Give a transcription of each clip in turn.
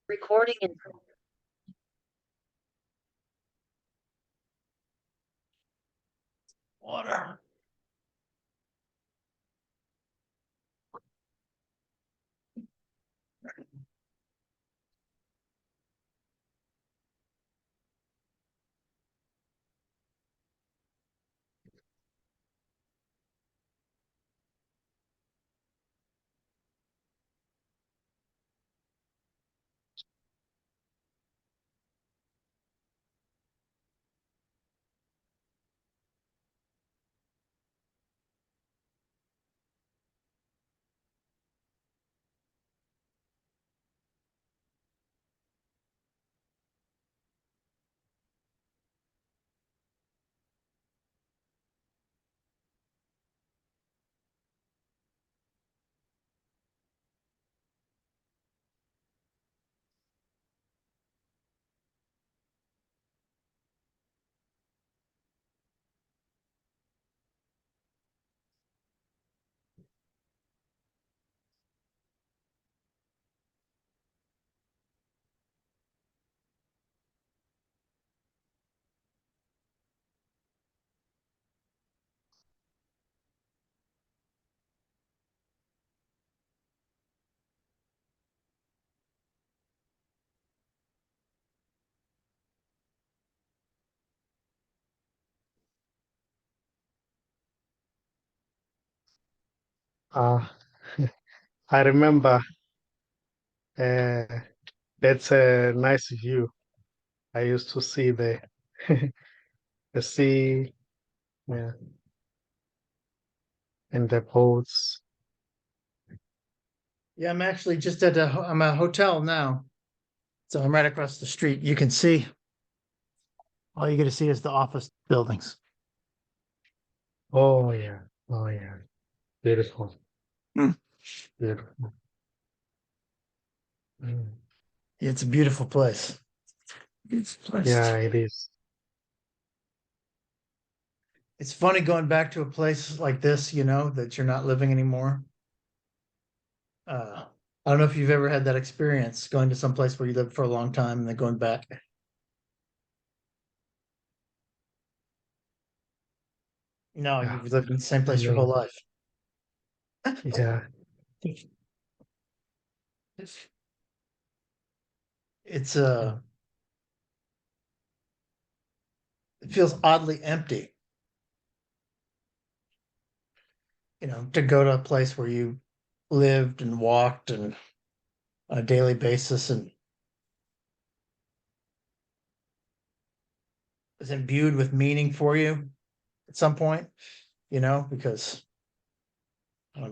Recording in Water. Uh, I remember uh, that's a nice view. I used to see the sea, yeah, and the boats. Yeah, I'm actually just at I'm a hotel now. So I'm right across the street. You can see all you get to see is the office buildings. Oh yeah, oh yeah, beautiful, Mm. beautiful. Mm. It's a beautiful place. Yeah, it is. It's funny going back to a place like this, that you're not living anymore. I don't know if you've ever had that experience going to some place where you lived for a long time and then going back. No, Yeah, you've lived in the same I place your whole know. life. Yeah, It's it feels oddly empty, to go to a place where you lived and walked and on a daily basis and is imbued with meaning for you at some point, because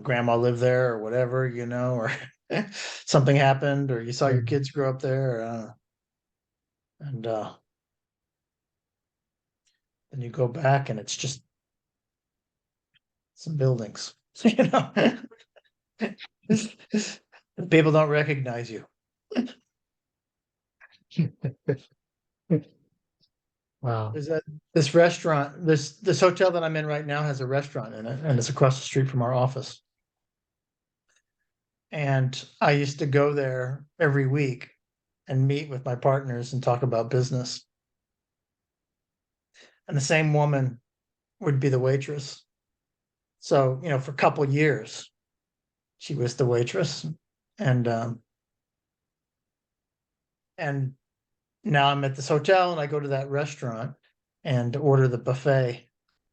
grandma lived there or whatever, or something happened or you saw your mm, kids grow up there, and then you go back and it's just some buildings, people don't recognize you. wow. There's this restaurant, this hotel that I'm in right now has a restaurant in it, and it's across the street from our office. And I used to go there every week and meet with my partners and talk about business. And the same woman would be the waitress. So, for a couple years, she was the waitress. And and now I'm at this hotel and I go to that restaurant and order the buffet.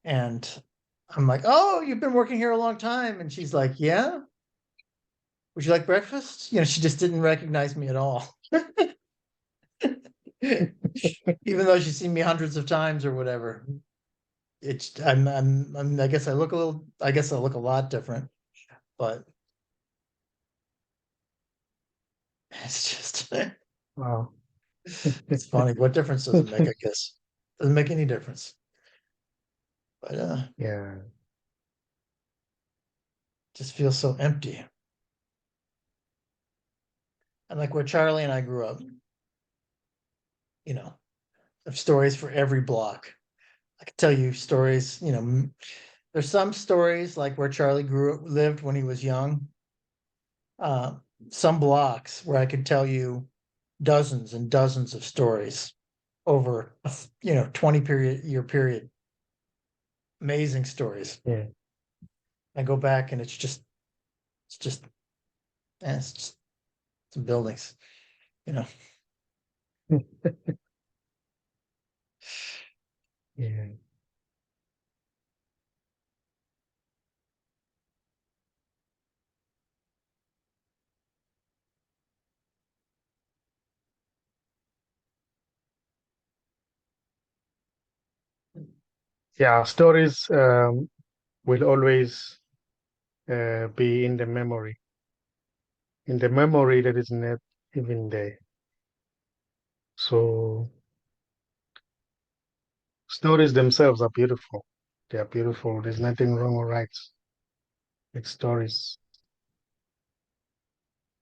And I'm like, "Oh, you've been working here a long time." And she's like, "Yeah. Would you like breakfast?" She just didn't recognize me at all. Even though she's seen me hundreds of times or whatever. I guess I guess I look a lot different, but it's just Wow. it's funny. What difference does it make? I guess doesn't make any difference. But Yeah. just feels so empty. And like where Charlie and I grew up, you know, there's stories for every block. I could tell you stories, there's some stories like where Charlie lived when he was young. Uh, some blocks where I could tell you dozens and dozens of stories over a 20 year period. Amazing stories. Yeah. I go back and it's just it's just some buildings, you know. Yeah. Yeah. Stories will always be in the memory that is not even there. So stories themselves are beautiful. They are beautiful. There's nothing wrong or right with stories.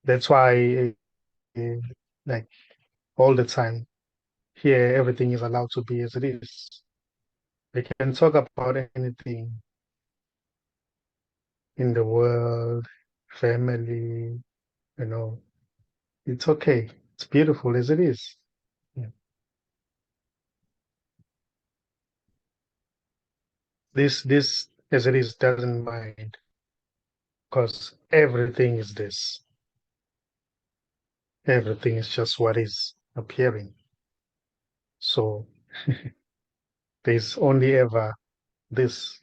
That's why, uh, like all the time, here everything is allowed to be as it is. We can talk about anything in the world, family, you know, it's okay. It's beautiful as it is. Yeah. This as it is doesn't mind because everything is this. Everything is just what is appearing. So there's only ever this.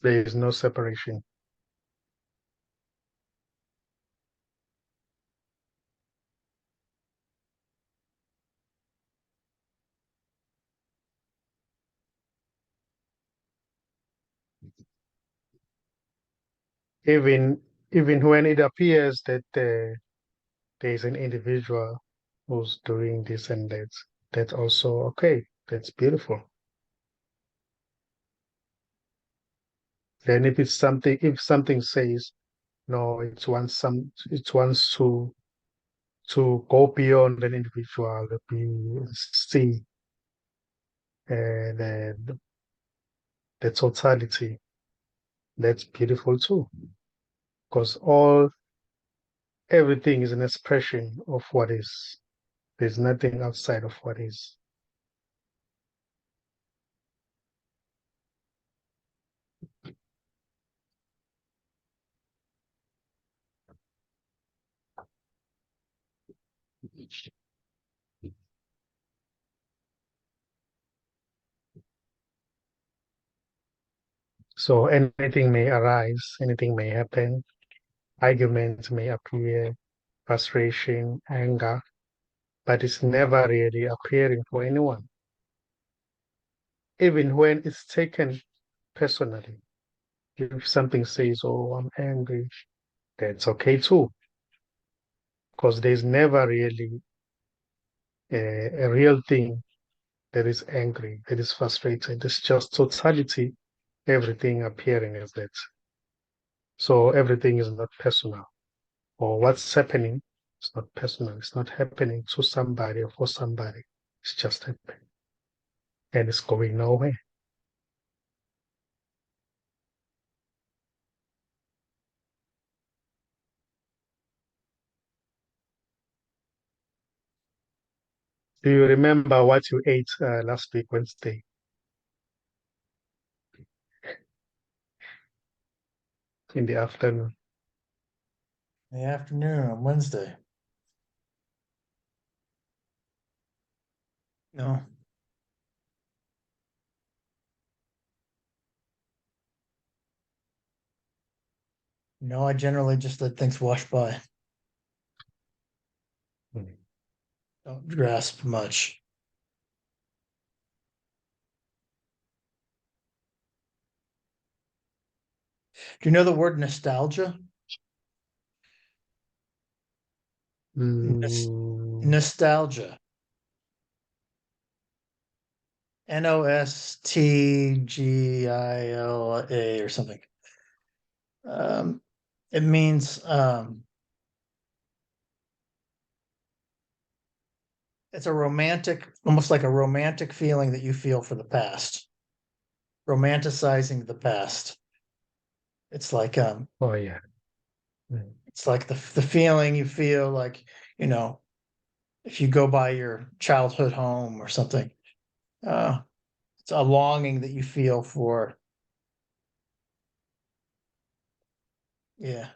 There is no separation. Even even when it appears that there's an individual who's doing this and that, that's also okay. That's beautiful. Then if something says no, it wants to go beyond an individual, be see the totality. That's beautiful too, because all everything is an expression of what is. There's nothing outside of what is. So anything may arise, anything may happen, arguments may appear, frustration, anger, but it's never really appearing for anyone, even when it's taken personally. If something says, "Oh, I'm angry," that's okay too, because there's never really a real thing that is angry, that is frustrated. It's just totality, everything appearing as that. So everything is not personal. Or what's happening is not personal. It's not happening to somebody or for somebody. It's just happening. And it's going nowhere. Do you remember what you ate last week, Wednesday, in the afternoon? In the afternoon on Wednesday. No, no, I generally just let things wash by. Mm. Don't grasp much. Do you know the word nostalgia? Mm, Nostalgia. Nostalgia or something. Um, it means it's a romantic, almost like a romantic feeling that you feel for the past. romanticizing the past. It's like Oh yeah. Mm. it's like the feeling you feel like, you know, if you go by your childhood home or something. Uh, it's a longing that you feel for, yeah.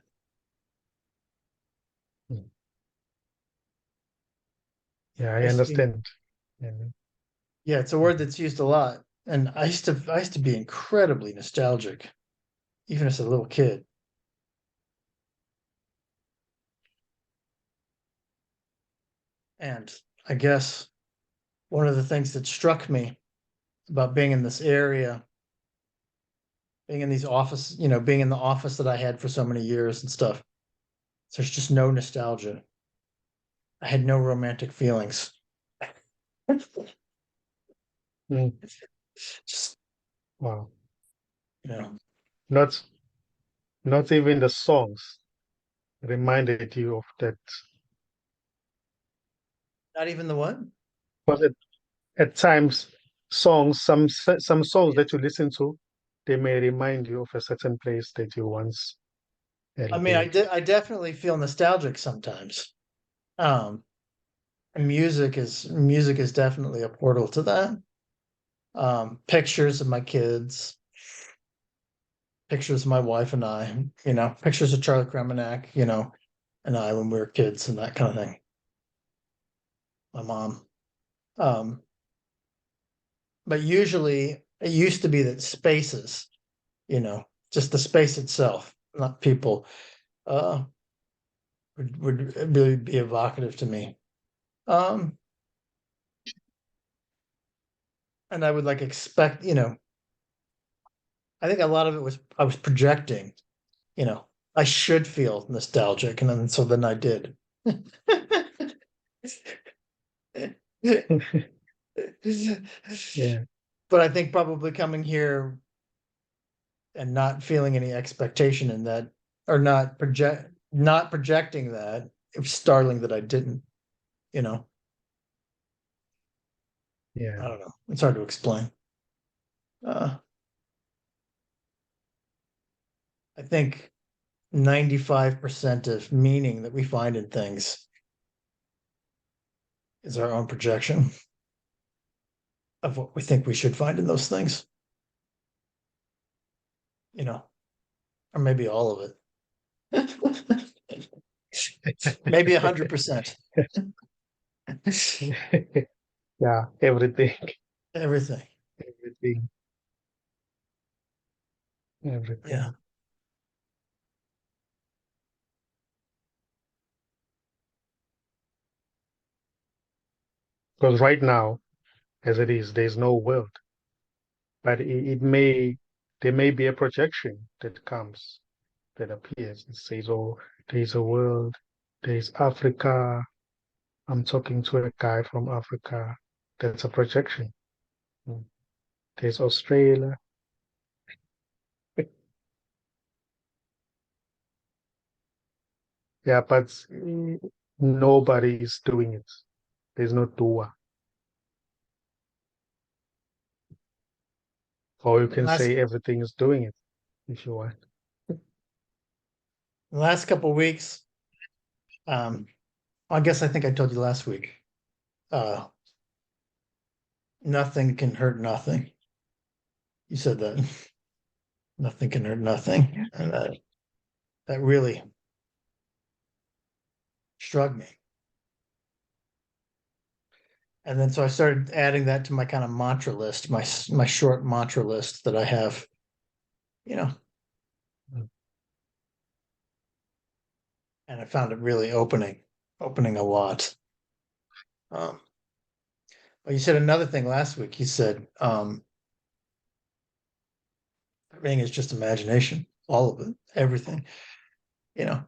Mm. Yeah, I I used to be, understand. Yeah. yeah, it's a word that's used a lot. And I used to be incredibly nostalgic, even as a little kid. And I guess one of the things that struck me about being in this area, being in these office, being in the office that I had for so many years and stuff, there's just no nostalgia. I had no romantic feelings. Mm. Just, Wow. you know, Not not even the songs reminded you of that. not even the one. But at times, some songs that you listen to, they may remind you of a certain place that you once I had mean, been. I definitely feel nostalgic sometimes. Um, and music is definitely a portal to that. Pictures of my kids, pictures of my wife and I, pictures of Charlie Kremenak, and I when we were kids and that kind of thing. My mom. Um, but usually it used to be that spaces, just the space itself, not people, uh, would really be evocative to me. Um, and I would like expect, I think a lot of it was I was projecting, you know, I should feel nostalgic, and then I did. Yeah, But I think probably coming here and not feeling any expectation in that, or not projecting that, it was startling that I didn't, you know. yeah. I don't know. It's hard to explain. Uh, I think 95% of meaning that we find in things is our own projection of what we think we should find in those things, or maybe all of it. Maybe 100%. Yeah, everything, Everything. everything, Yeah. everything. Because right now, as it is, there's no world, but there may be a projection that comes, that appears. It says, oh, there's a world, there's Africa. I'm talking to a guy from Africa. That's a projection. Mm. There's Australia. Yeah, but nobody is doing it. There's no doer. Or you can Last say everything is doing it if you want. last couple of weeks, um, I guess I think I told you last week. Uh, Nothing can hurt nothing. You said that. Nothing can hurt nothing, and that really struck me. And then so I started adding that to my kind of mantra list, my short mantra list that I have, you know, Mm. and I found it really opening a lot. Um, well, you said another thing last week. You said everything is just imagination, all of it, everything, you know.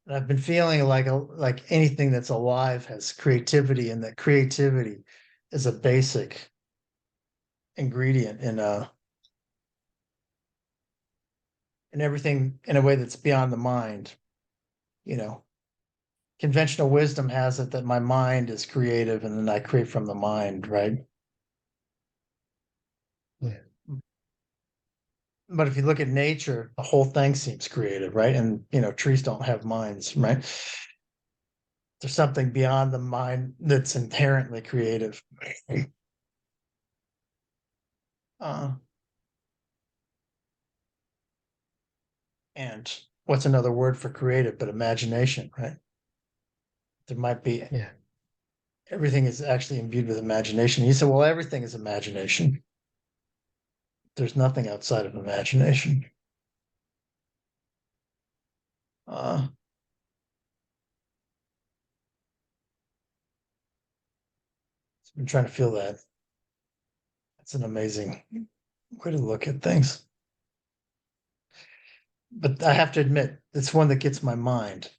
And I've been feeling like anything that's alive has creativity, and that creativity is a basic ingredient in everything in a way that's beyond the mind. You know, conventional wisdom has it that my mind is creative, and then I create from the mind, right? but if you look at nature, the whole thing seems creative, right? And trees don't have minds, right? There's something beyond the mind that's inherently creative. Uh, and what's another word for creative but imagination, right? There might be Yeah. everything is actually imbued with imagination. You said, well, everything is imagination. There's nothing outside of imagination. Uh, I've been trying to feel that. It's an amazing way to look at things. But I have to admit, it's one that gets my mind.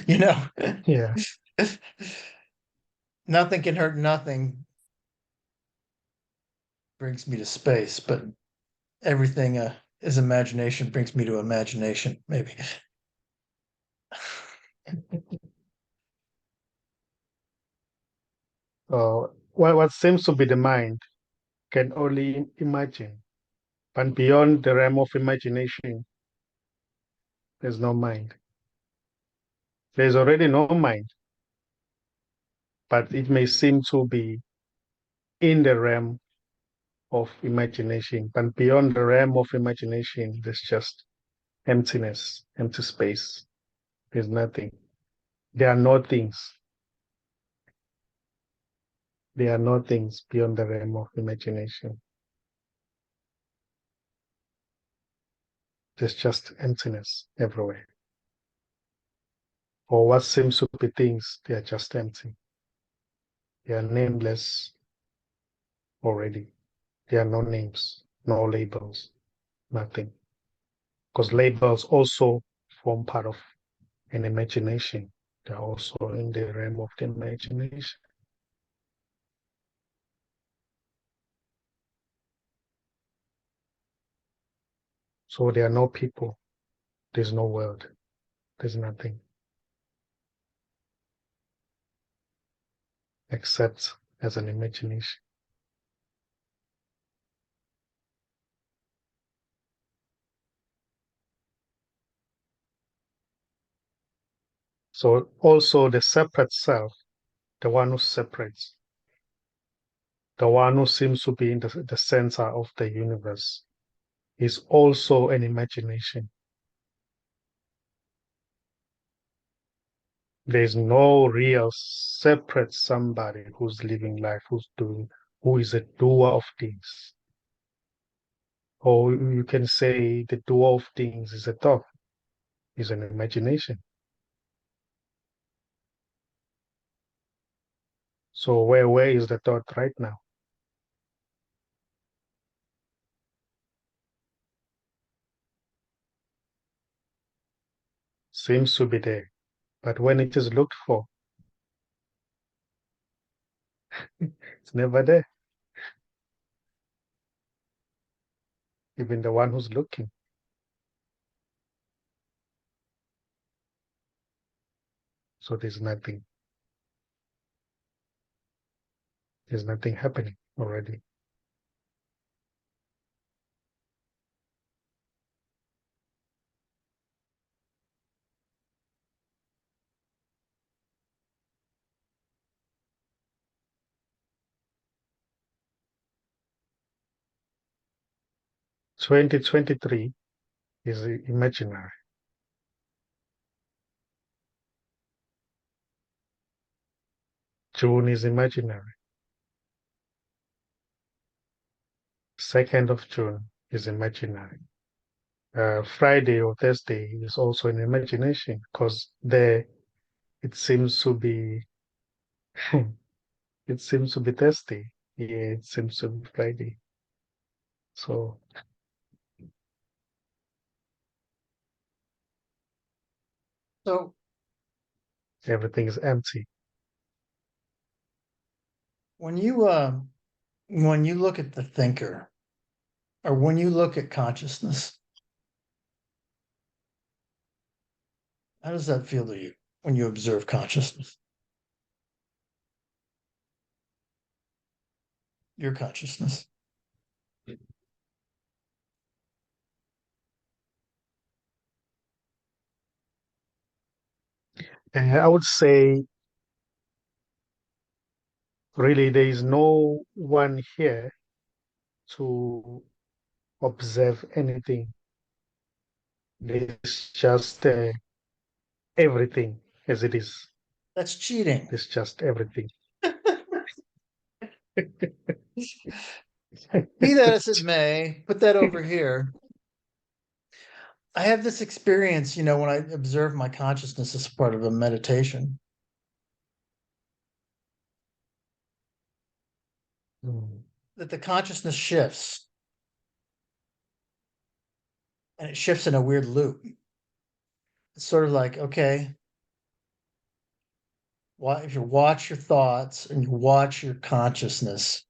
you know, Yeah. nothing can hurt nothing brings me to space, but everything is imagination brings me to imagination, maybe. What seems to be the mind can only imagine. But beyond the realm of imagination, there's no mind. There's already no mind, but it may seem to be in the realm of imagination. But beyond the realm of imagination, there's just emptiness, empty space. There's nothing. There are no things. There are no things beyond the realm of imagination. There's just emptiness everywhere. Or what seems to be things, they are just empty. They are nameless already. There are no names, no labels, nothing. Because labels also form part of an imagination. They're also in the realm of the imagination. So there are no people. There's no world. There's nothing except as an imagination. So also the separate self, the one who separates, the one who seems to be in the center of the universe, is also an imagination. There's no real separate somebody who's living life, who is a doer of things. Or you can say the doer of things is a thought, is an imagination. So where is the thought right now? Seems to be there. But when it is looked for, it's never there. Even the one who's looking. So there's nothing. There's nothing happening already. So 2023 is imaginary. June is imaginary. 2nd of June is imaginary. Friday or Thursday is also an imagination because there it seems to be it seems to be Thursday. Yeah, it seems to be Friday. So So everything is empty. when you look at the thinker, or when you look at consciousness, how does that feel to you when you observe consciousness? Your consciousness. I would say really there is no one here to observe anything. There's just everything as it is. That's cheating. There's just everything. Be that as it may, put that over here. I have this experience, when I observe my consciousness as part of a meditation, Mm. that the consciousness shifts and it shifts in a weird loop. It's sort of like, okay, if you watch your thoughts and you watch your consciousness,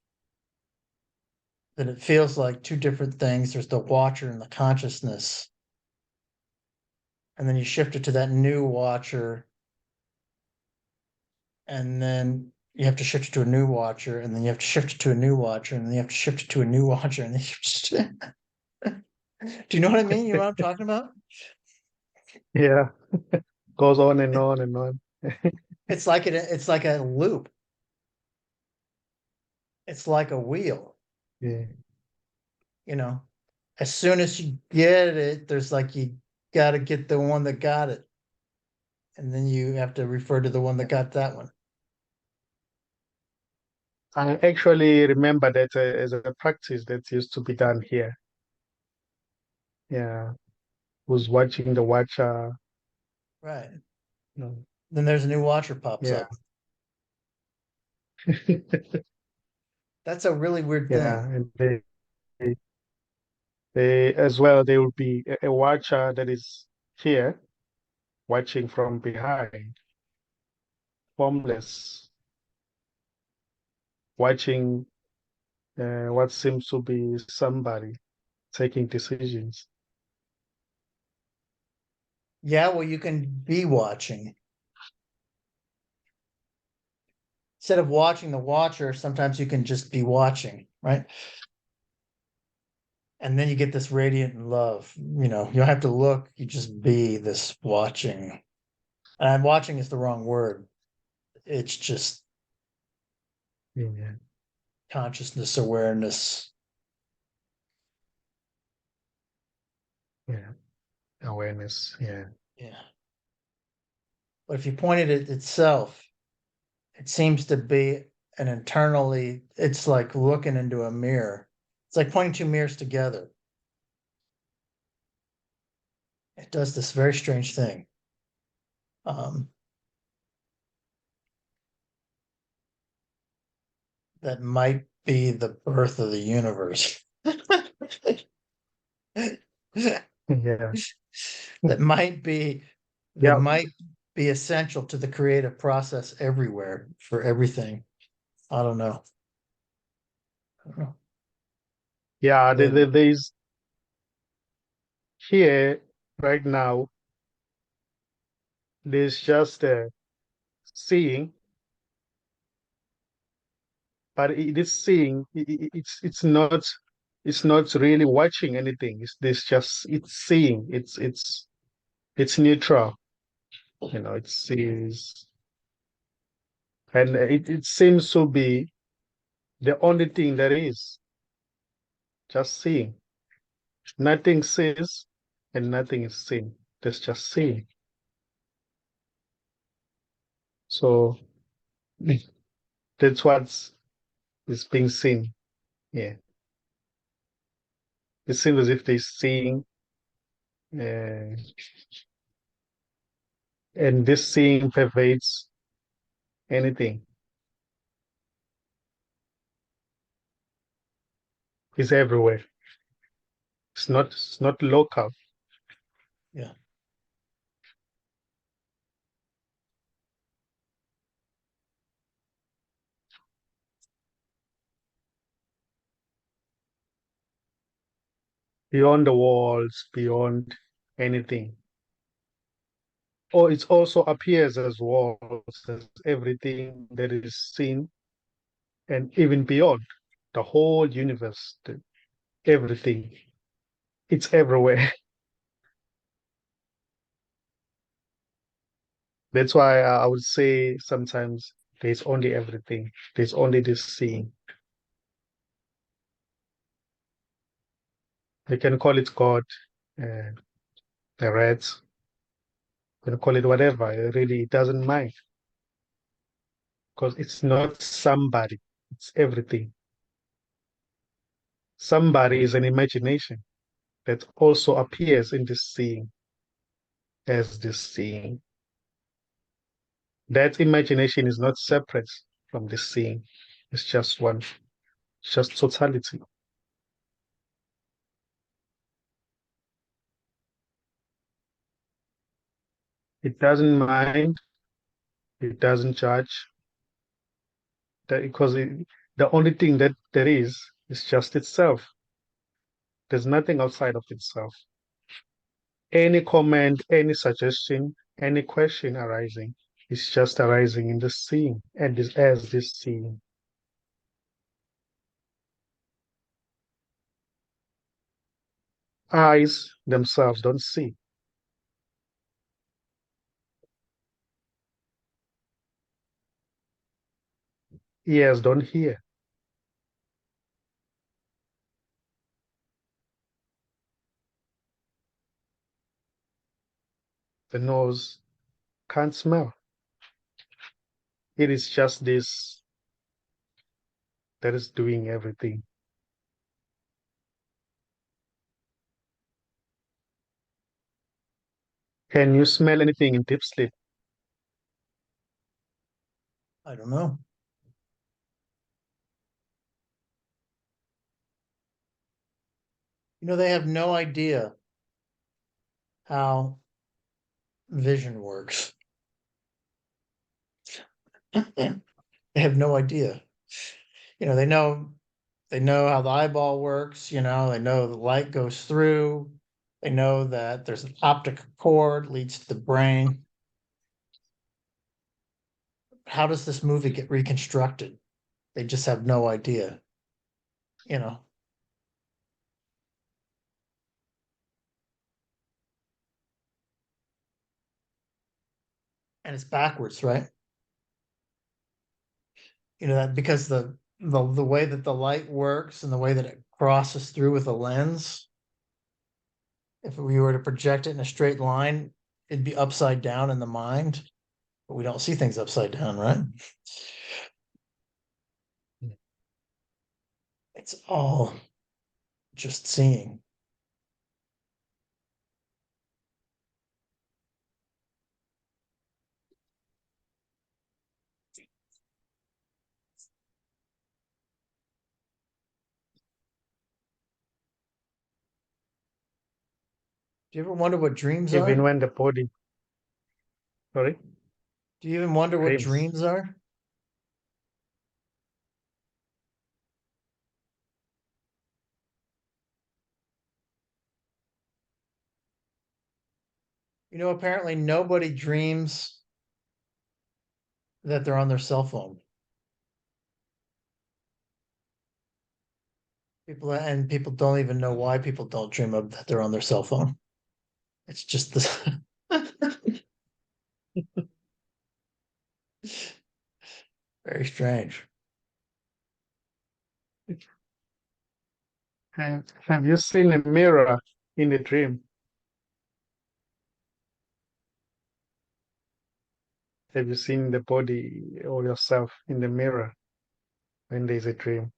then it feels like two different things. There's the watcher and the consciousness. And then you shift it to that new watcher. And then you have to shift it to a new watcher. And then you have to shift it to a new watcher. And then you have to shift it to a new watcher. And then do you know what I mean? You know what I'm talking about? Yeah, goes on and on and on. It's like a loop. It's like a wheel, Yeah. you know. As soon as you get it, there's like you got to get the one that got it. And then you have to refer to the one that got that one. I actually remember that as a practice that used to be done here. Yeah, who's watching the watcher? Right. No. Then there's a new watcher pops Yeah, up. That's a really weird yeah, thing. and they as well. There will be a watcher that is here watching from behind, formless, watching what seems to be somebody taking decisions. Yeah, well, you can be watching. Instead of watching the watcher, sometimes you can just be watching, right? And then you get this radiant love. You don't have to look, you just be this watching. And watching is the wrong word. It's just Yeah, consciousness, awareness. yeah, awareness. Yeah, Yeah. But if you point it at itself, it seems to be it's like looking into a mirror. It's like pointing two mirrors together. It does this very strange thing. Um, that might be the birth of the universe. yeah, that might be that yeah, might be essential to the creative process everywhere for everything. I don't know. I don't know. yeah. The- There's here right now. There's just seeing, but this seeing, it's not really watching anything. It's seeing. It's neutral. It sees, and it seems to be the only thing that is just seeing. Nothing sees, and nothing is seen. There's just seeing. So that's what is being seen. Yeah, it seems as if they're seeing, uh, and this seeing pervades anything. It's everywhere. It's not local. yeah. Beyond the walls, beyond anything. Or it also appears as walls, as everything that is seen, and even beyond the whole universe, everything. It's everywhere. That's why I would say sometimes there's only everything. There's only this seeing. You can call it God, uh, the reds, you can call it whatever. It really doesn't mind because it's not somebody, it's everything. Somebody is an imagination that also appears in this seeing as this seeing. That imagination is not separate from the seeing. It's just one, it's just totality. It doesn't mind, it doesn't judge, that because the only thing that there is just itself. There's nothing outside of itself. Any comment, any suggestion, any question arising is just arising in the seeing and is as this seeing. Eyes themselves don't see. Ears don't hear. The nose can't smell. It is just this that is doing everything. Can you smell anything in deep sleep? I don't know. They have no idea how vision works. They have no idea. They know how the eyeball works, they know the light goes through. They know that there's an optic cord leads to the brain. How does this movie get reconstructed? They just have no idea, you know. And it's backwards, right? That because the way that the light works and the way that it crosses through with a lens, if we were to project it in a straight line, it'd be upside down in the mind, but we don't see things upside down, right? It's all just seeing. Do you ever wonder what dreams Even are? when the body, sorry, Do you even wonder what dreams. dreams are? Apparently nobody dreams that they're on their cell phone. People don't even know why people don't dream of that they're on their cell phone. It's just this very strange. Have you seen a mirror in a dream? Have you seen the body or yourself in the mirror when there's a dream?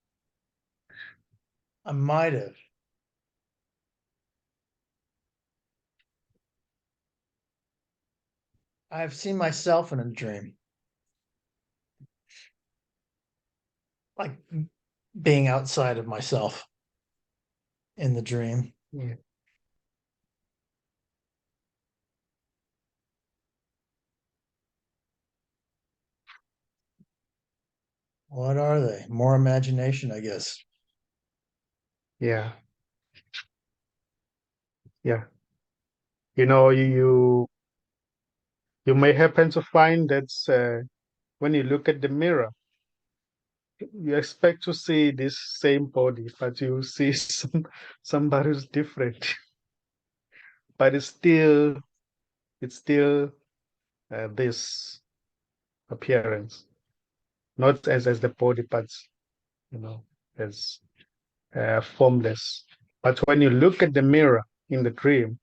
I might have. I've seen myself in a dream, like being outside of myself in the dream. Yeah. What are they? More imagination, I guess. Yeah. Yeah. You may happen to find that when you look at the mirror, you expect to see this same body, but you see somebody who's different. But it's still this appearance, not as the body, but as formless. But when you look at the mirror in the dream,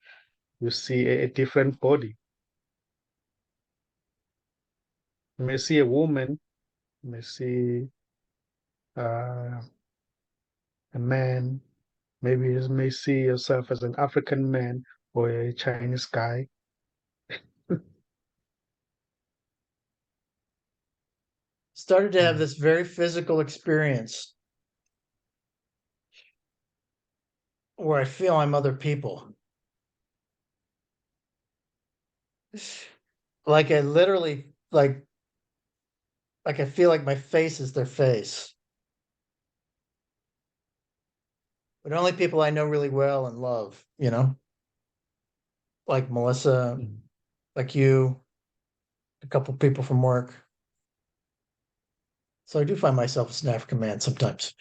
you see a different body. You may see a woman, you may see uh, a man, maybe you may see yourself as an African man or a Chinese guy. Started to have this very physical experience where I feel I'm other people. Like I literally like I feel like my face is their face. But only people I know really well and love, like Melissa, Mm. like you, a couple people from work. So I do find myself as an African man sometimes.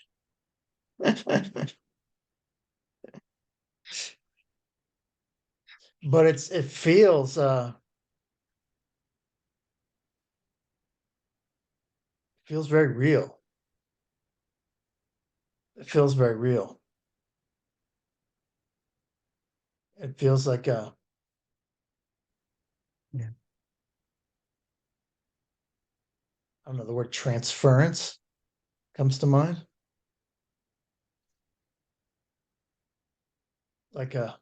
But it feels very real. It feels very real. It feels like Yeah. I don't know, the word transference comes to mind. Like I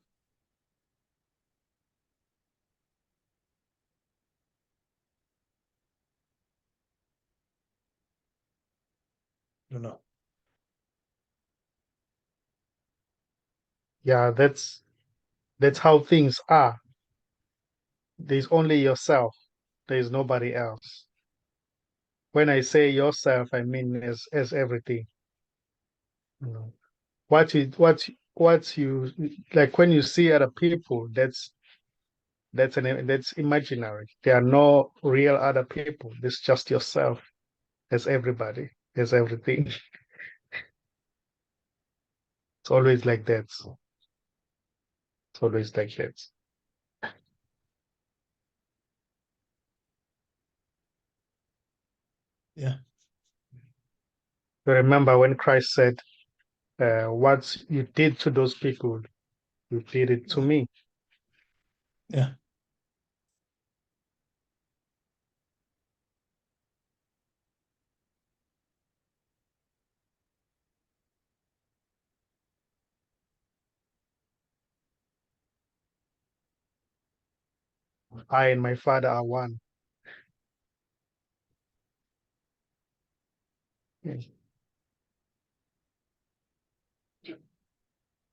don't know. Yeah, that's how things are. There's only yourself. There's nobody else. When I say yourself, I mean as everything. You know, what you like when you see other people, that's imaginary. There are no real other people. It's just yourself as everybody, as everything. It's always like that. It's always like that. Yeah, Remember when Christ said, what you did to those people, you did it to yeah, me. yeah. I and my Father are one. Yes.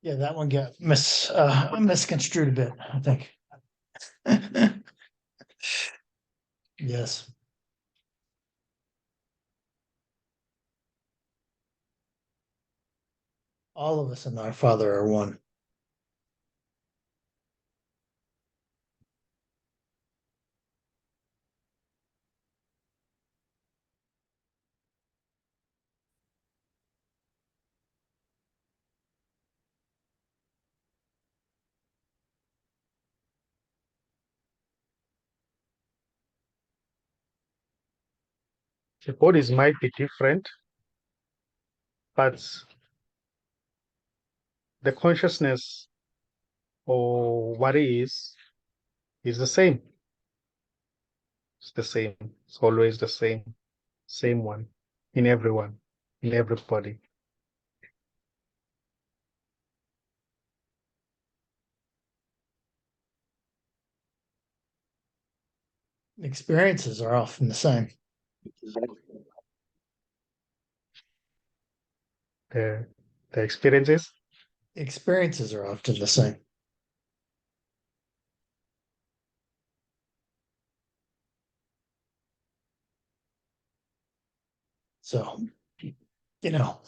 Yeah, that one got misconstrued a bit, I think. Yes. All of us and our Father are one. The bodies might be different, but the consciousness or what is the same. It's the same. It's always the same one in everyone, in everybody. Experiences are often the same. The the experiences. Experiences are often the same. So, you know,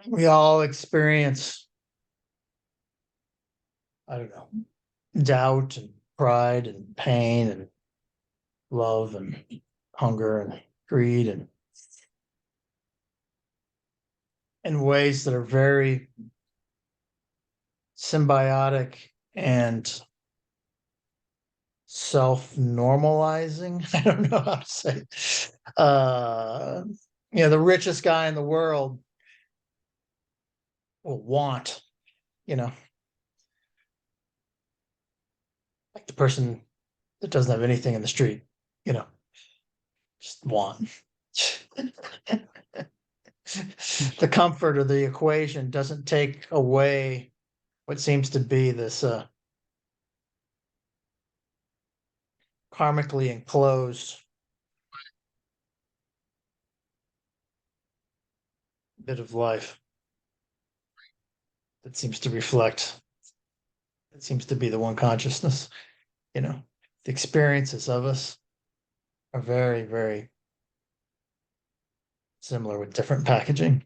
we all experience, I don't know, doubt and pride and pain and love and hunger and greed and in ways that are very symbiotic and self-normalizing. I don't know how to say it. The richest guy in the world will want, you know, like the person that doesn't have anything in the street, you know, just want. The comfort of the equation doesn't take away what seems to be this karmically enclosed bit of life that seems to reflect, it seems to be the one consciousness. The experiences of us are very, very similar with different packaging.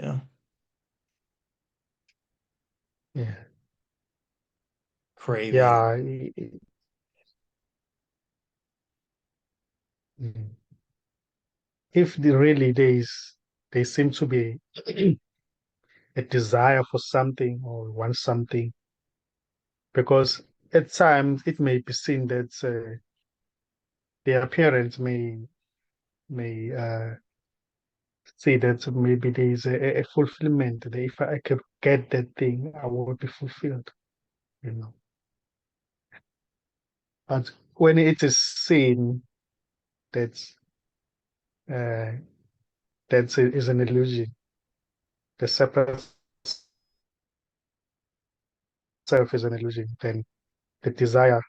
You know, Yeah. craving. Yeah. Mm. If really there seem to be a desire for something or want something, because at times it may be seen that the appearance may see that maybe there is a fulfillment. That if I could get that thing, I will be fulfilled. You know, but when it is seen that uh, is an illusion, the separate self is an illusion, then the desire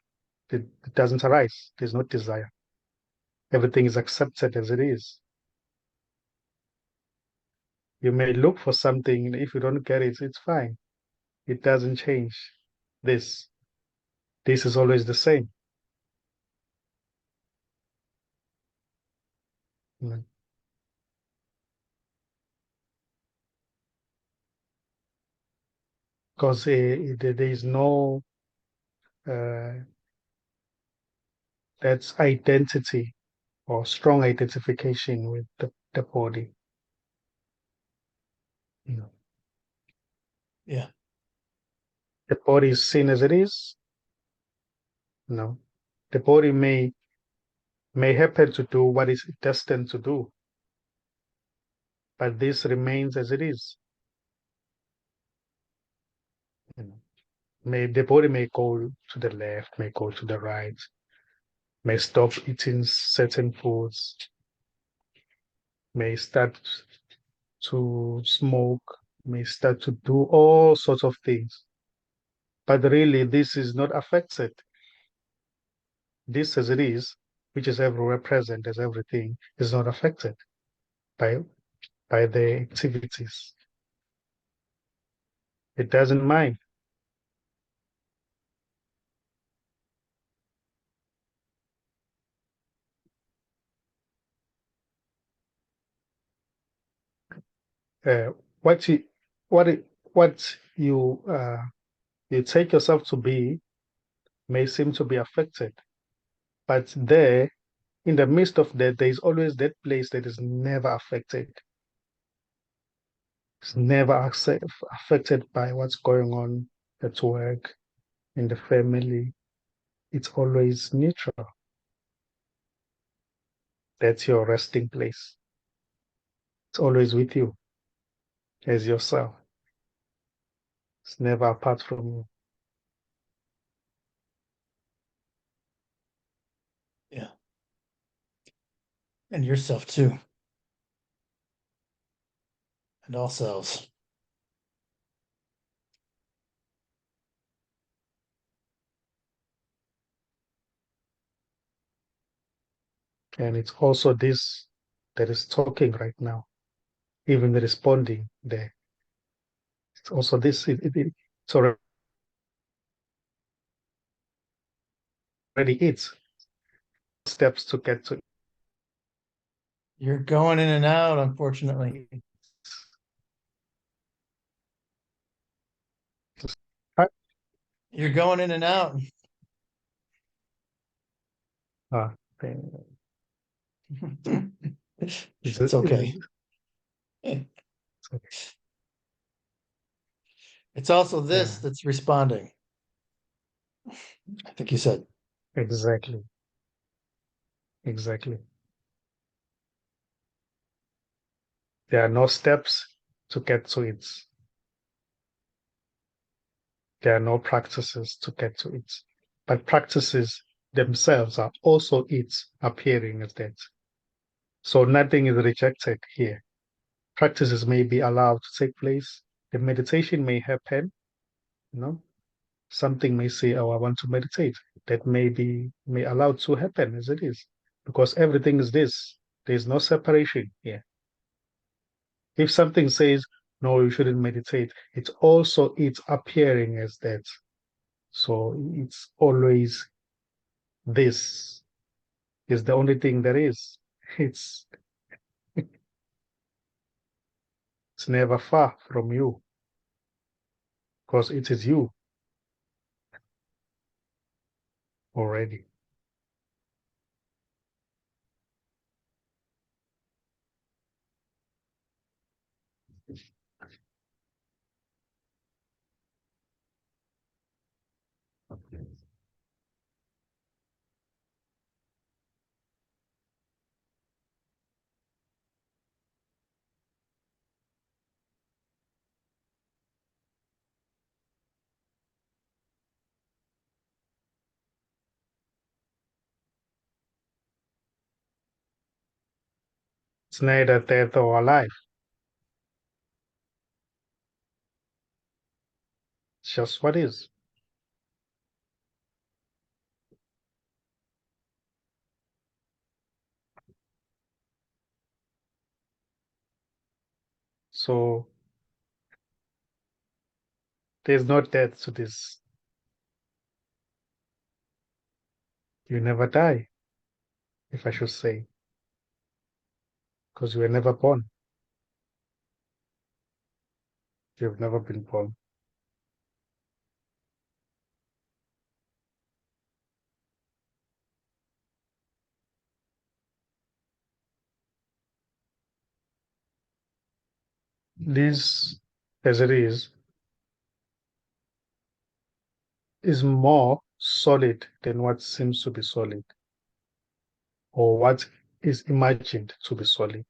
it doesn't arise. There's no desire. Everything is accepted as it is. You may look for something, if you don't get it, it's fine. It doesn't change. This this is always the same. Because there is no uh, that's identity or strong identification with the body. You know, Yeah. the body is seen as it is. You know, the body may happen to do what it's destined to do, but this remains as it is. You know, the body may go to the left, may go to the right, may stop eating certain foods, may start to smoke, may start to do all sorts of things. But really, this is not affected. This as it is, which is everywhere present as everything, is not affected by the activities. It doesn't mind. Uh, what you what it, what you take yourself to be may seem to be affected, but there in the midst of that, there is always that place that is never affected. It's never affected by what's going on at work, in the family. It's always neutral. That's your resting place. It's always with you as yourself. It's never apart from you. Yeah. And yourself too. And all selves. And it's also this that is talking right now, even responding there. It's also this, it's already it. Steps to get to You're going in and out, unfortunately. it. You're going in and out. Uh, It's okay. it's okay. It's also this Yeah, that's responding. I think you said. exactly. Exactly. There are no steps to get to it. There are no practices to get to it. But practices themselves are also it appearing as that. So nothing is rejected here. Practices may be allowed to take place. The meditation may happen, you know. Something may say, oh, I want to meditate. That may allow to happen as it is. Because everything is this. There's no separation here. If something says, no, you shouldn't meditate, it's appearing as that. So it's always this is the only thing there is. It's it's never far from you because it is you already. It's neither death or alive. It's just what is. So there's no death to this. You never die, if I should say, because you were never born. You've never been born. This, as it is more solid than what seems to be solid or what is imagined to be solid.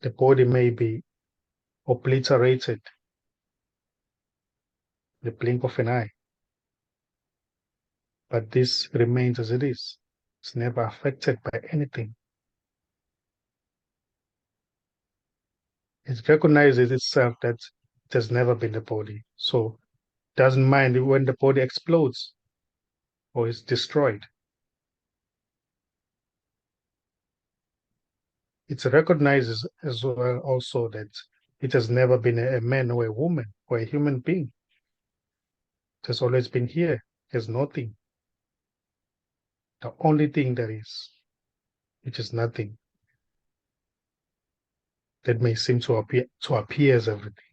The body may be obliterated the blink of an eye, but this remains as it is. It's never affected by anything. It recognizes itself that it has never been a body, so it doesn't mind when the body explodes or is destroyed. It recognizes as well also that it has never been a man or a woman or a human being. It has always been here. There's nothing. The only thing there is, which is nothing, that may seem to appear as everything.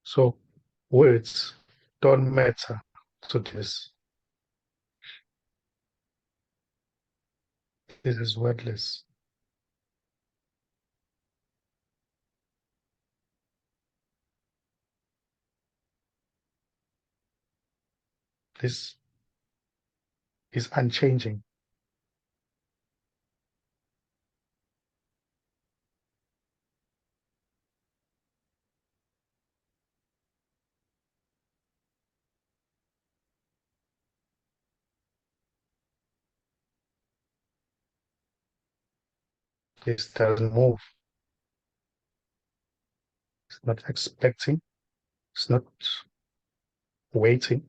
So words don't matter to this. This is wordless. This is unchanging. This doesn't move. It's not expecting. It's not waiting.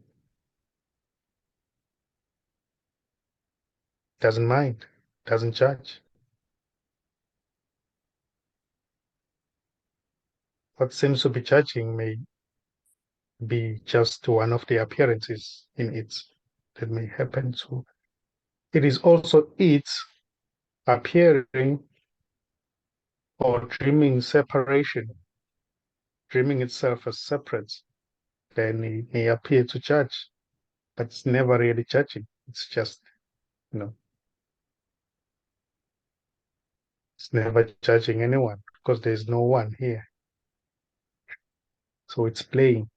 Doesn't mind. Doesn't judge. what seems to be judging may be just one of the appearances in it that may happen to. It is also it appearing or dreaming separation, dreaming itself as separate. Then it may appear to judge, but it's never really judging. It's just, you know, it's never judging anyone because there's no one here. So it's playing.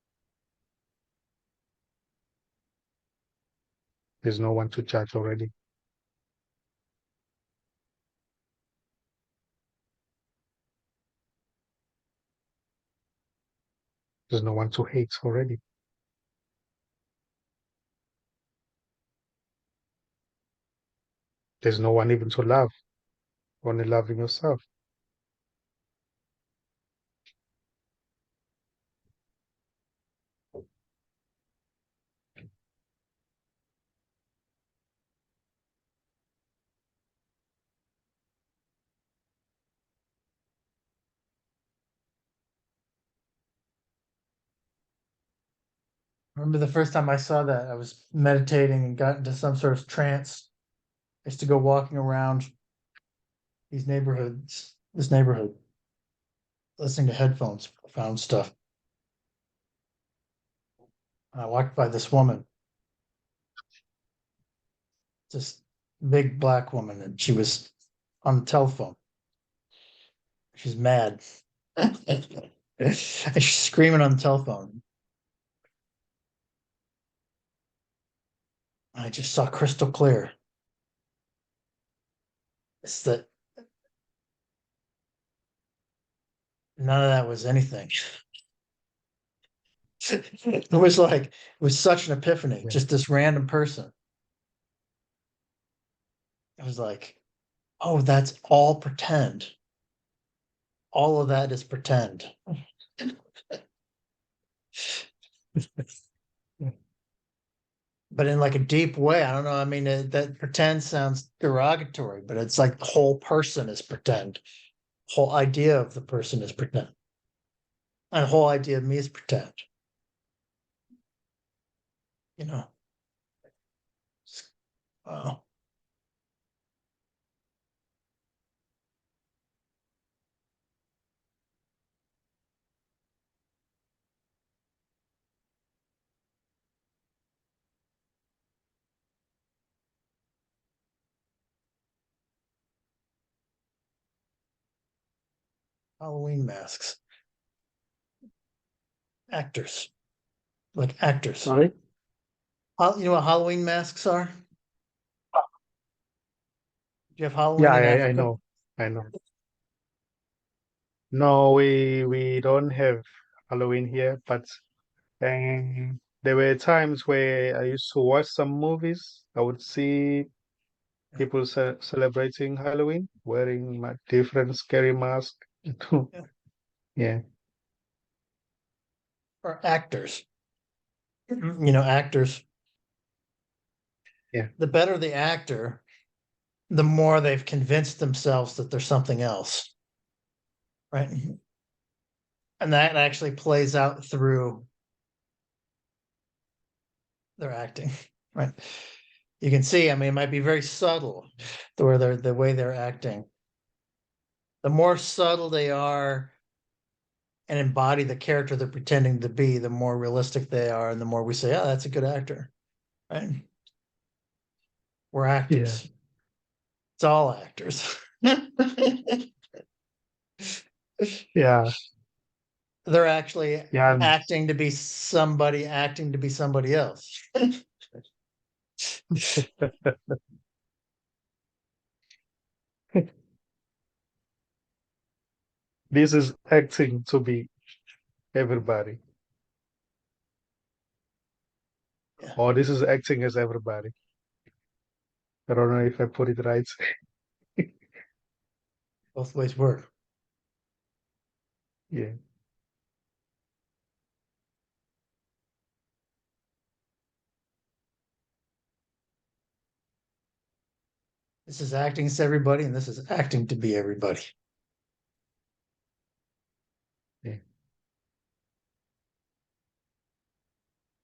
There's no one to judge already. There's no one to hate already. There's no one even to love, only loving yourself. I remember the first time I saw that, I was meditating and got into some sort of trance. I used to go walking around this neighborhood, listening to headphones, profound stuff. And I walked by this woman, this big black woman, and she was on the telephone. She's mad. And she's screaming on the telephone. I just saw crystal clear. It's that none of that was anything. It was such an epiphany, Yeah. just this random person. It was like, oh, that's all pretend. All of that is pretend. But in like a deep way. I don't know. I mean, that pretend sounds derogatory, but it's like the whole person is pretend. Whole idea of the person is pretend. And the whole idea of me is pretend. You know. Wow. Halloween masks. Actors. Like actors. Sorry? You know what Halloween masks are? Do you have Yeah, Halloween in I Africa? know. I know. No, we don't have Halloween here, but there were times where I used to watch some movies. I would see Yeah. people celebrating Halloween, wearing different scary masks. Yeah. Yeah, Or actors. You know, actors. yeah, The better the actor, the more they've convinced themselves that there's something else. Right. And that actually plays out through their acting. Right. You can see, I mean, it might be very subtle the way they're acting. The more subtle they are and embody the character they're pretending to be, the more realistic they are, and the more we say, oh, that's a good actor. Right. We're yeah, actors. It's all actors. yeah, They're actually yeah. And acting to be somebody else. this is acting to be everybody, Yeah, or this is acting as everybody. I don't know if I put it right. both ways work. Yeah, This is acting as everybody, and this is acting to be everybody. yeah.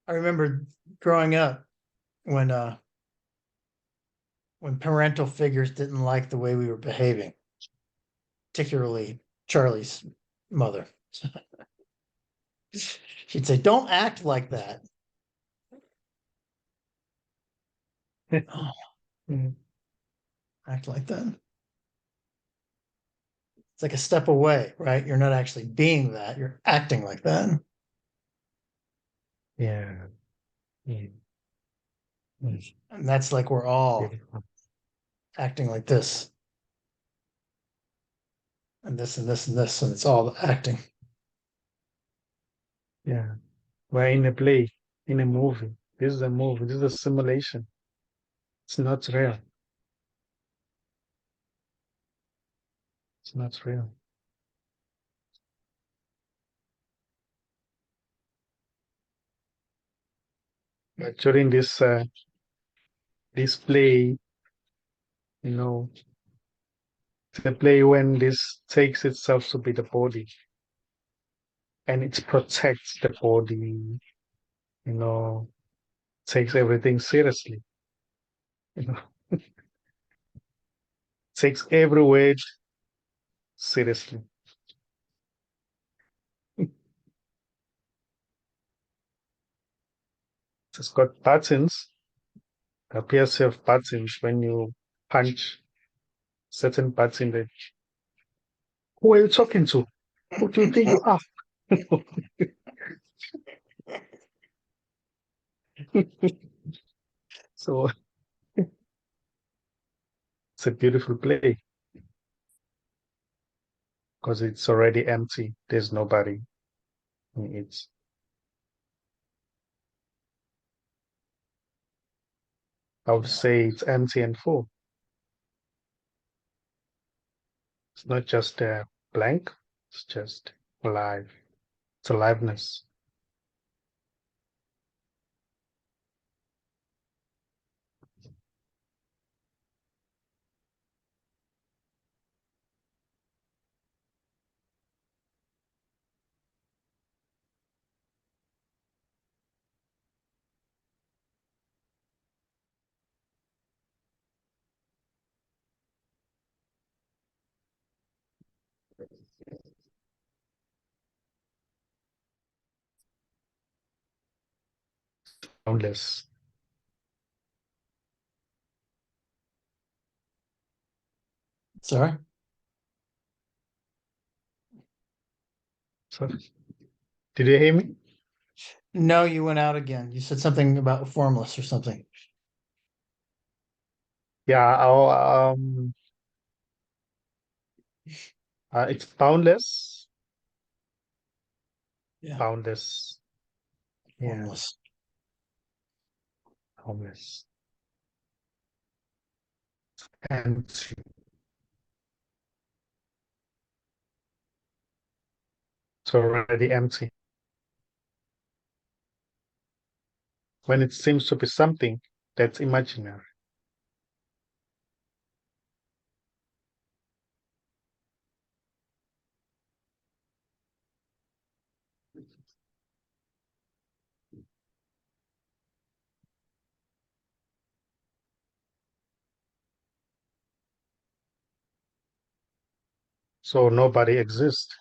I remember growing up when parental figures didn't like the way we were behaving, particularly Charlie's mother. She'd say, "Don't act like that." Oh, Mm. act like that. It's like a step away, right? You're not actually being that, you're acting like that. Yeah. Yeah. Mm. And that's like we're all Beautiful. acting like this and this and this and this, and it's all acting. Yeah. We're in a play, in a movie. This is a movie. This is a simulation. It's not real. It's not real. But during this play, you know, the play when this takes itself to be the body and it protects the body, you know, takes everything seriously, you know, takes every word seriously. It's got buttons, appears to have buttons when you punch certain buttons. That, who are you talking to? Who do you think you are? So it's a beautiful play because it's already empty. There's nobody in it. I would say it's empty and full. It's not just a blank, it's just alive. It's aliveness. Boundless. Sorry. So, did you hear me? No, you went out again. You said something about formless or something. Yeah, it's boundless. Yeah, Boundless. Yeah, formless. boundless. Empty. It's already empty. When it seems to be something that's imaginary. So nobody exists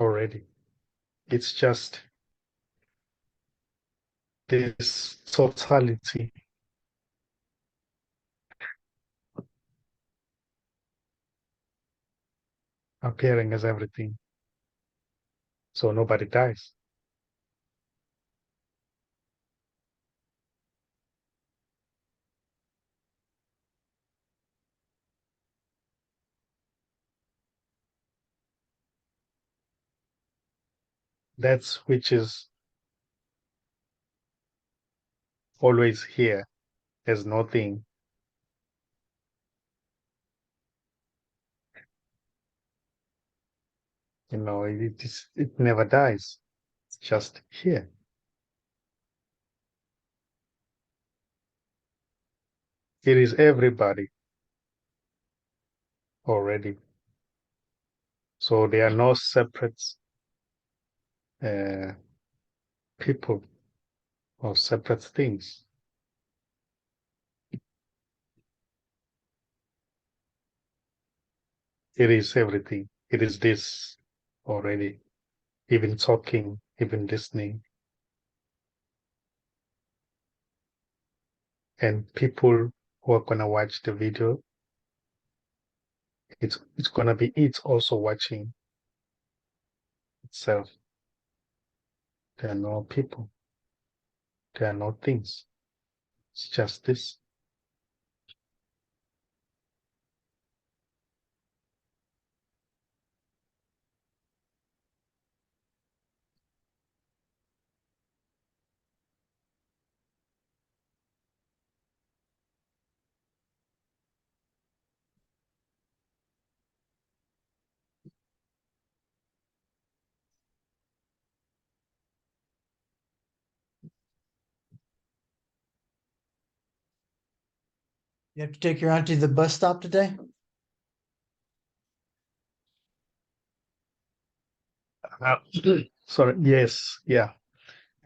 already. It's just this totality appearing as everything. So nobody dies. That's which is always here. There's nothing, it never dies. It's just here. It is everybody already. So there are no separate uh, people or separate things. It is everything. It is this already. Even talking, even listening. And people who are gonna watch the video, it's gonna be it also watching itself. There are no people. There are no things. It's just this. You have to take your auntie to the bus stop today? Uh, sorry. Yes. Yeah.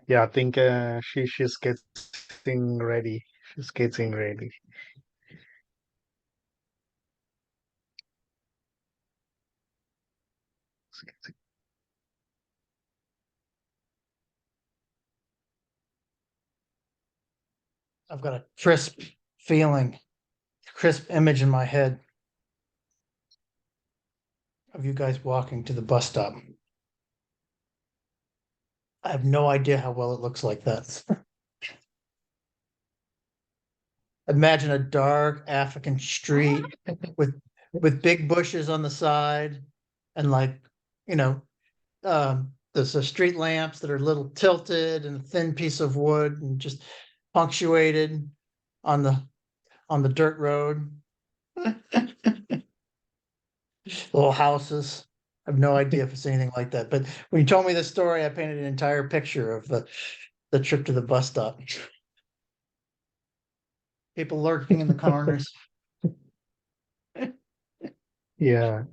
Yeah. I think she's getting ready. She's getting ready. I've got a crisp feeling, crisp image in my head of you guys walking to the bus stop. I have no idea how well it looks like that. Imagine a dark African street with big bushes on the side and like, you know, there's the street lamps that are a little tilted and a thin piece of wood and just punctuated on the dirt road. Little houses. I have no idea if it's anything like that. But when you told me the story, I painted an entire picture of the trip to the bus stop. People lurking in the corners. Yeah.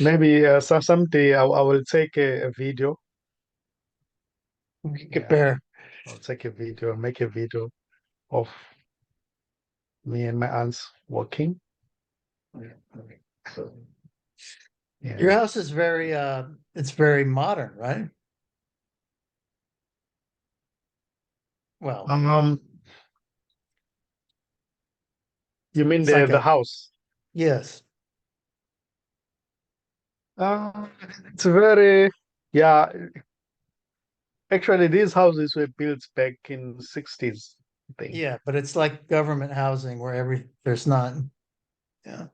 Maybe someday I will take a video. Yeah. Compare. I'll take a video, make a video of me and my aunts walking. Your Yeah. house is it's very modern, right? Well, Um, you mean it's like the a house? yes. Uh, it's very, yeah. Actually, these houses were built back in 60s, I think. Yeah, but it's like government housing where there's not. Yeah.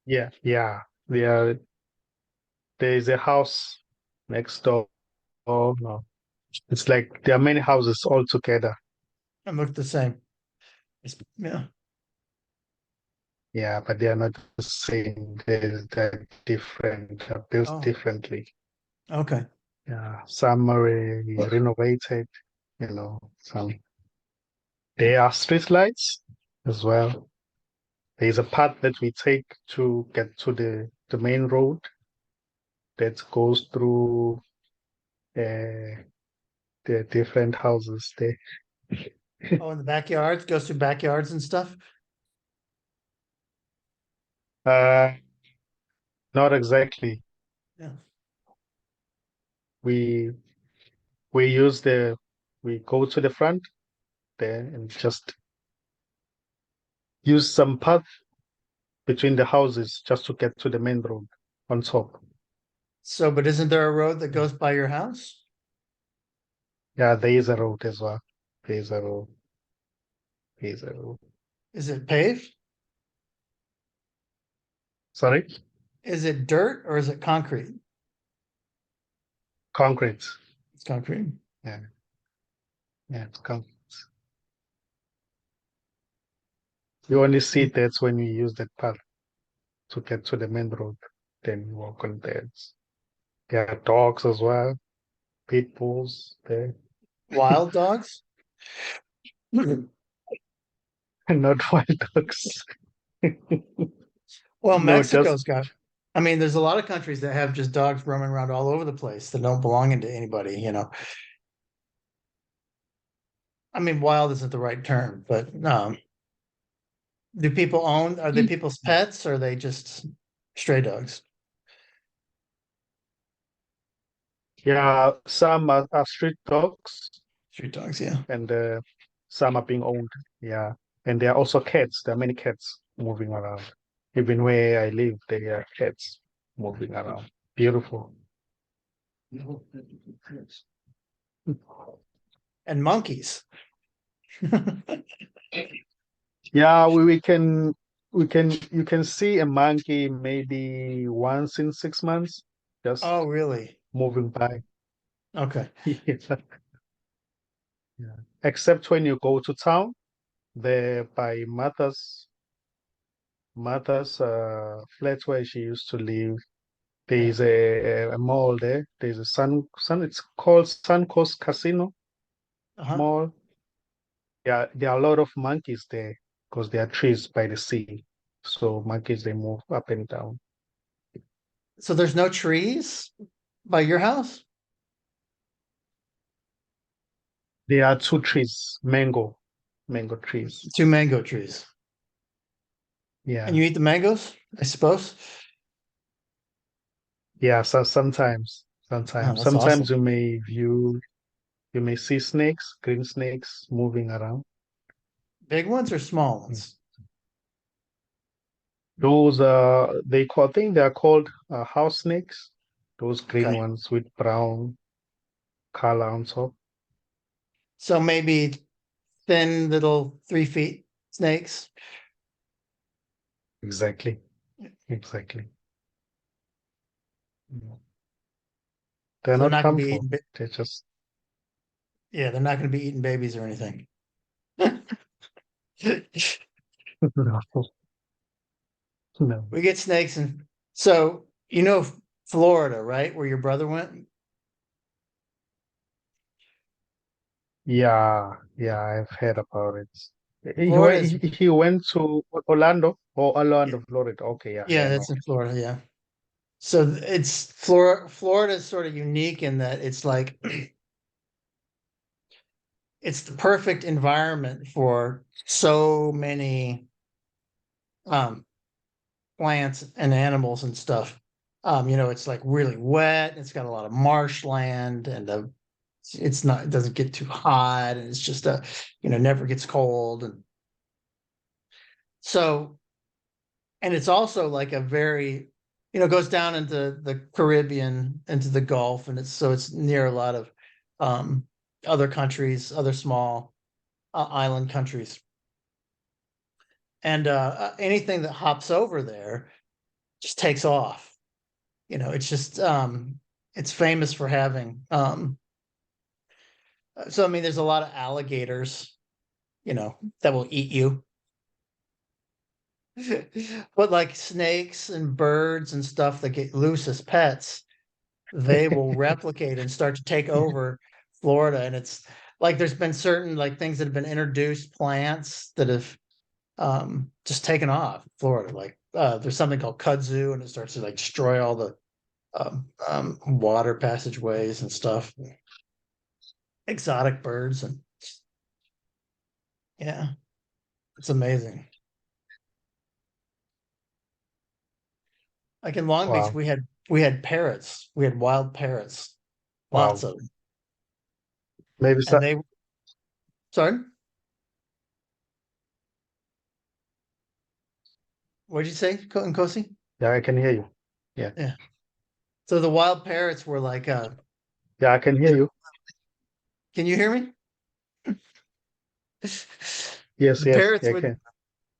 Yeah, yeah. There is a house next door. Oh no, it's like there are many houses all together. It look the same. Yeah. Yeah, but they are not the same. They're different, built Oh, differently. okay. Yeah, some are renovated, some. There are street lights as well. There is a path that we take to get to the main road that goes through the different houses there. Oh, in the backyards, goes through backyards and stuff. Uh, Not exactly. Yeah. We we use we go to the front there and just use some path between the houses just to get to the main road on top. So, but isn't there a road that goes by your house? Yeah, there is a road as well. There is a road. There is a road. Is it paved? Sorry? Is it dirt or is it concrete? Concrete. It's concrete. Yeah. Yeah, it's concrete. You only see that when you use that path to get to the main road. Then you walk on there. There are dogs as well, pit bulls there. Wild dogs? Not wild dogs. Well, No, just Mexico's got I mean, there's a lot of countries that have just dogs roaming around all over the place that don't belong to anybody, you know. I mean, wild isn't the right term, but do people own, are they people's pets or are they just stray dogs? Yeah, some are street dogs, Street dogs, yeah. and some are being owned. Yeah, and there are also cats. There are many cats moving around. Even where I live, there are cats moving around. Beautiful. And monkeys. Yeah, we can you can see a monkey maybe once in 6 months, Oh, just really? moving by. Okay. Yeah. Yeah. Except when you go to town, there by Martha's flat where she used to live. Yeah. There's a mall there. There's a it's called Suncoast Casino Uh-huh. Mall. Yeah, there are a lot of monkeys there because there are trees by the sea. So monkeys they move up and down. So there's no trees by your house? There are two trees, mango trees. Two mango trees. And Yeah. you eat the mangoes, I suppose? Yeah, so Oh, that's sometimes awesome. you may see snakes, green snakes moving around. Big ones or small Mm. ones? Those I think they are called house snakes. Those green Okay. ones with brown color on top. So maybe thin little 3 feet snakes. Exactly, exactly. Mm. They're So they're not not going to be harmful. eating. They're just Yeah, they're not going to be eating babies or anything. no, no. We get snakes, and so you know Florida, right? Where your brother went. Yeah, yeah, I've heard about it. Florida is, He went to Orlando or yeah, Orlando, Florida. Okay, yeah, yeah, yeah, no. that's in Florida. Yeah. So it's Florida is sort of unique in that it's like it's the perfect environment for so many um plants and animals and stuff. You know, it's like really wet. It's got a lot of marshland, and it's not. It doesn't get too hot, and it's just never gets cold, and so, and it's also like a very, goes down into the Caribbean, into the Gulf, and it's near a lot of um other countries, other small island countries, and anything that hops over there just takes off. It's just it's famous for having so I mean there's a lot of alligators, that will eat you. But like snakes and birds and stuff that get loose as pets, they will replicate and start to take over Florida. And it's like there's been certain like things that have been introduced, plants that have just taken off Florida. Like there's something called kudzu, and it starts to like destroy all the water passageways and stuff, exotic birds, and yeah, it's amazing. Like in Long Beach, Wow, we had parrots, we had wild parrots, lots wow. of them, Maybe so. and they sorry, what did you say, Nkosi? Yeah, I can hear you. Yeah, Yeah. So the wild parrots were like, yeah, I can hear you know, you. can you hear me? Yes, The yes, parrots yeah, I would can.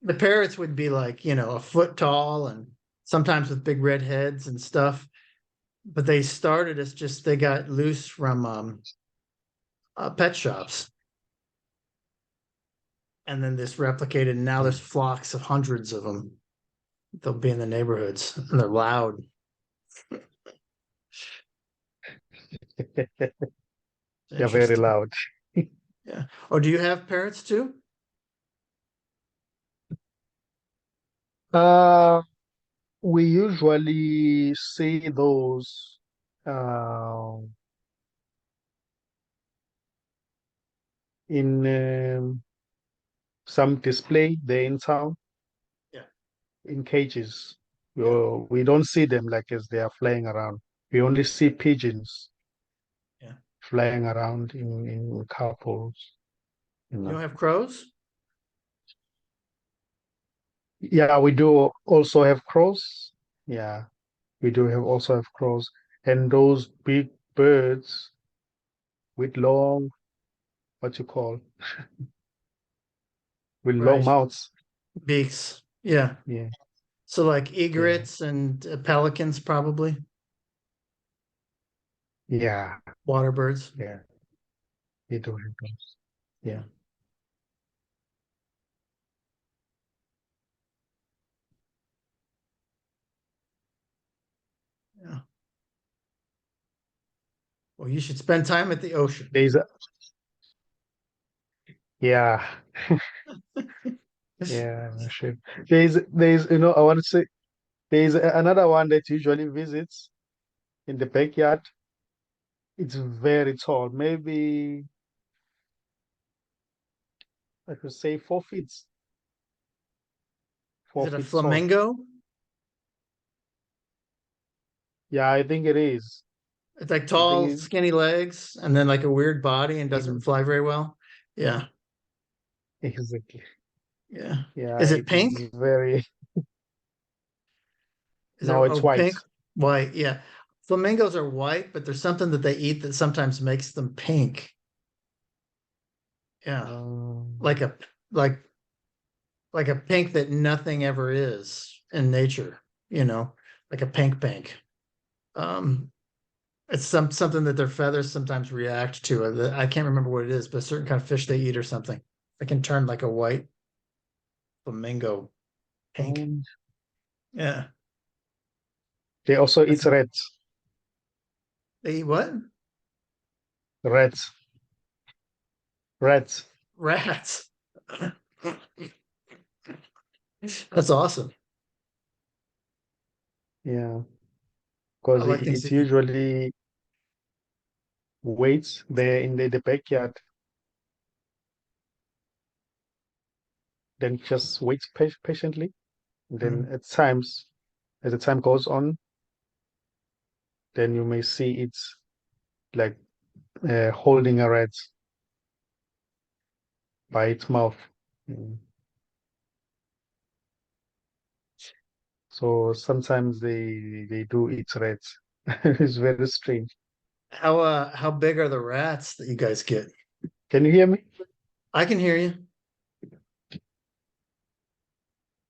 the parrots would be like, a foot tall and sometimes with big red heads and stuff. But they started as just they got loose from pet shops, and then this replicated. And now there's Mm. flocks of hundreds of them. They'll be in the neighborhoods, and they're loud. They're very Interesting. loud. Yeah. Oh, do you have parrots too? Uh, we usually see those uh, in some display there in town Yeah, in cages. yeah, We don't see them like as they are flying around. We only see pigeons yeah. flying around in couples, you You don't know. have crows? Yeah, we do also have crows. Yeah, we do have also have crows. And those big birds with long, what you call, with long Right. mouths. Beaks. Yeah. Yeah, So like yeah, egrets and pelicans, probably yeah, water birds. yeah. We do have those. Yeah. Yeah. Yeah. Well, you should spend time at the ocean. There's a, yeah, yeah, I should. There's, I want to say, another one that usually visits in the backyard. It's very tall, maybe I could say 4 feet, Is four it a feet tall. flamingo? Yeah, I think it is. It's like I tall, think skinny legs and then like a weird body and it, doesn't fly very well. Yeah. exactly. Yeah. Yeah, Is it it is pink? very. Is it No, it's oh white. pink? White. Yeah. Flamingos are white, but there's something that they eat that sometimes makes them pink. Yeah. Um, Like a like like a pink that nothing ever is in nature, you know, like a pink. Um, it's something that their feathers sometimes react to. I can't remember what it is, but a certain kind of fish they eat or something. It can turn like a white flamingo pink. um, Yeah. they also That's eat rats. they eat what? Rats. Rats. Rats. That's awesome. Yeah, I because like things it to eat. usually waits there in the backyard, then just waits patiently. Then Mm. at times, as the time goes on, then you may see it's like holding a rat by its mouth. Mm. So sometimes they do eat rats. It's very strange. How big are the rats that you guys get? Can you hear me? I can hear you.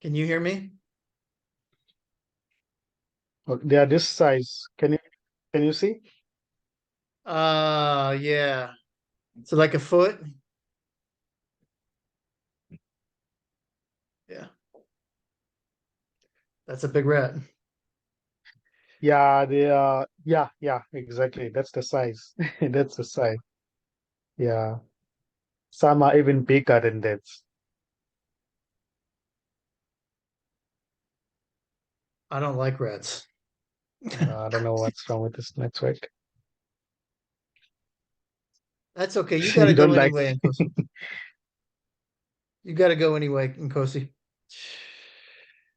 Can you hear me? Oh, they are this size. Can you see? Yeah. So like a foot? Yeah. That's a big rat. Yeah, they are. Yeah, yeah, exactly. That's the size. That's the size. Yeah. Some are even bigger than that. I don't like rats. I don't know what's wrong with this network. That's okay. You got to You go don't like. anyway, Nkosi. You got to go anyway, Nkosi.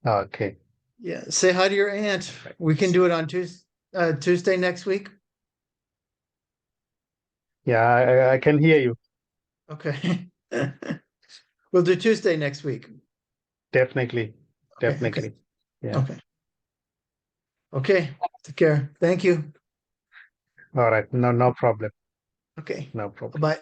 Okay. Yeah. Say hi to your aunt. We can do it on Tuesday next week. Yeah, I can hear you. Okay. We'll do Tuesday next week. Definitely. Okay. Definitely. Yeah. Okay. Okay. Take care. Thank you. All right. No, no problem. Okay. No problem. Bye.